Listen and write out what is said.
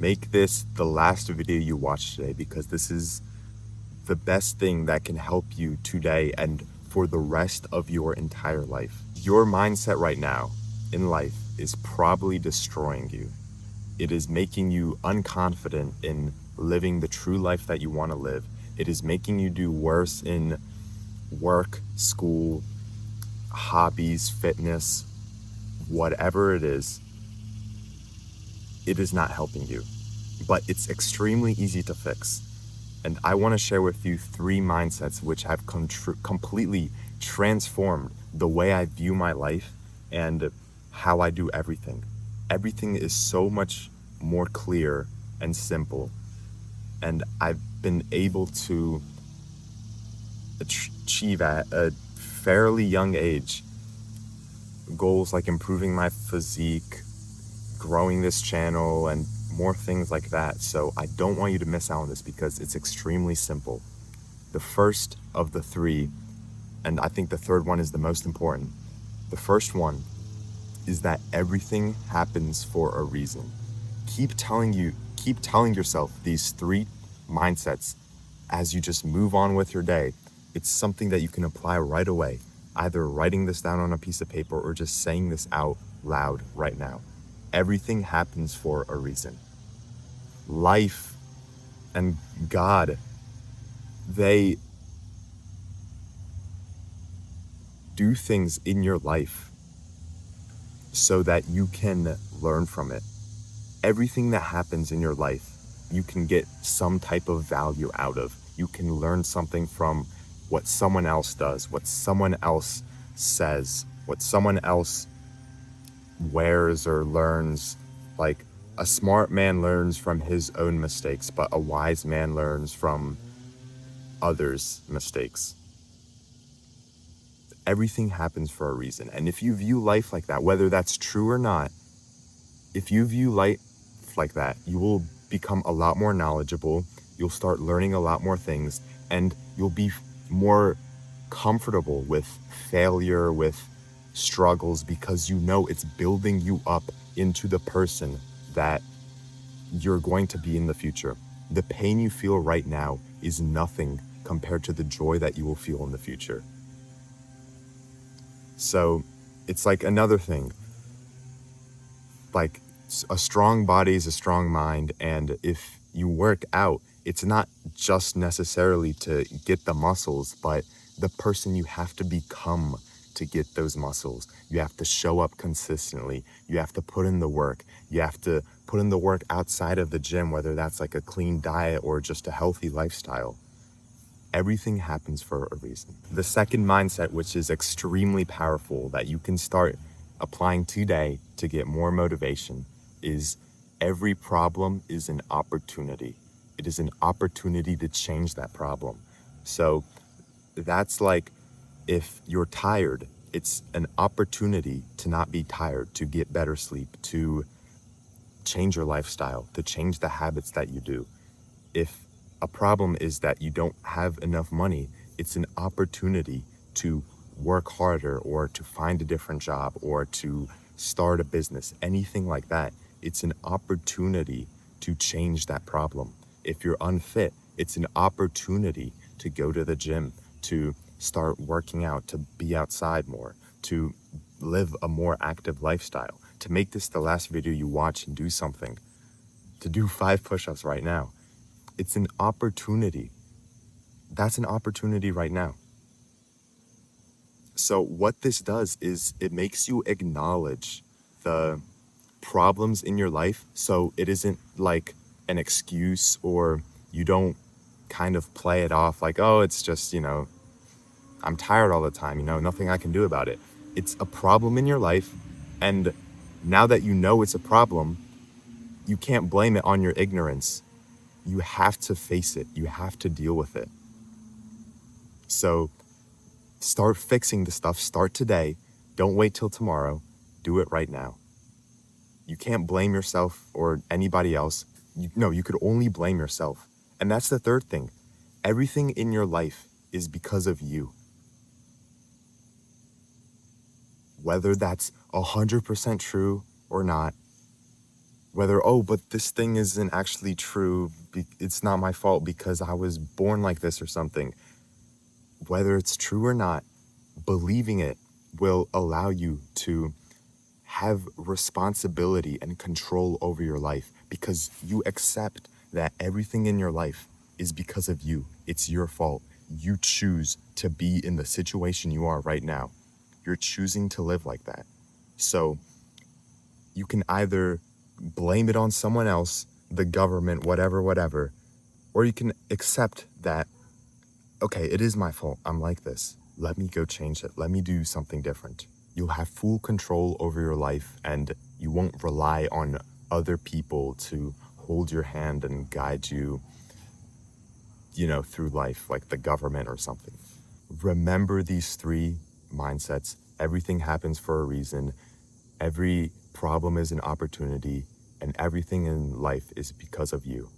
Make this the last video you watch today, because this is the best thing that can help you today and for the rest of your entire life. Your mindset right now in life is probably destroying you. It is making you unconfident in living the true life that you want to live. It is making you do worse in work, school, hobbies, fitness, whatever it is. It is not helping you, but it's extremely easy to fix. And I want to share with you 3 mindsets which have completely transformed the way I view my life and how I do everything. Everything is so much more clear and simple. And I've been able to achieve at a fairly young age goals like improving my physique, growing this channel, and more things like that. So I don't want you to miss out on this because it's extremely simple. The first of the 3, and I think the third one is the most important. The first one is that everything happens for a reason. Keep telling yourself these 3 mindsets as you just move on with your day. It's something that you can apply right away, either writing this down on a piece of paper or just saying this out loud right now. Everything happens for a reason. Life and God, they do things in your life so that you can learn from it. Everything that happens in your life, you can get some type of value out of. You can learn something from what someone else does, what someone else says, what someone else wears or learns. Like, a smart man learns from his own mistakes, but a wise man learns from others' mistakes. Everything happens for a reason. And if you view life like that, whether that's true or not, if you view life like that, you will become a lot more knowledgeable. You'll start learning a lot more things, and you'll be more comfortable with failure, with struggles, because you know it's building you up into the person that you're going to be in the future. The pain you feel right now is nothing compared to the joy that you will feel in the future. So it's like another thing, like a strong body is a strong mind. And if you work out, it's not just necessarily to get the muscles, but the person you have to become to get those muscles. You have to show up consistently. You have to put in the work. You have to put in the work outside of the gym, whether that's like a clean diet or just a healthy lifestyle. Everything happens for a reason. The second mindset, which is extremely powerful, that you can start applying today to get more motivation, is every problem is an opportunity. It is an opportunity to change that problem. So that's like, if you're tired, it's an opportunity to not be tired, to get better sleep, to change your lifestyle, to change the habits that you do. If a problem is that you don't have enough money, it's an opportunity to work harder or to find a different job or to start a business, anything like that. It's an opportunity to change that problem. If you're unfit, it's an opportunity to go to the gym, to start working out, to be outside more, to live a more active lifestyle, to make this the last video you watch and do something, to do 5 push-ups right now. It's an opportunity. That's an opportunity right now. So what this does is it makes you acknowledge the problems in your life, so it isn't like an excuse, or you don't kind of play it off like, oh, it's just, I'm tired all the time, nothing I can do about it. It's a problem in your life, and now that you know it's a problem, you can't blame it on your ignorance. You have to face it. You have to deal with it. So start fixing the stuff. Start today. Don't wait till tomorrow. Do it right now. You can't blame yourself or anybody else. You could only blame yourself. And that's the third thing. Everything in your life is because of you. Whether that's 100% true or not, Whether, oh, but this thing isn't actually true, it's not my fault because I was born like this or something. Whether it's true or not, believing it will allow you to have responsibility and control over your life because you accept that everything in your life is because of you. It's your fault. You choose to be in the situation you are right now. You're choosing to live like that. So you can either blame it on someone else, the government, whatever, or you can accept that, okay, it is my fault. I'm like this. Let me go change it. Let me do something different. You'll have full control over your life and you won't rely on other people to hold your hand and guide you, through life, like the government or something. Remember these 3 mindsets. Everything happens for a reason. Every problem is an opportunity, and everything in life is because of you.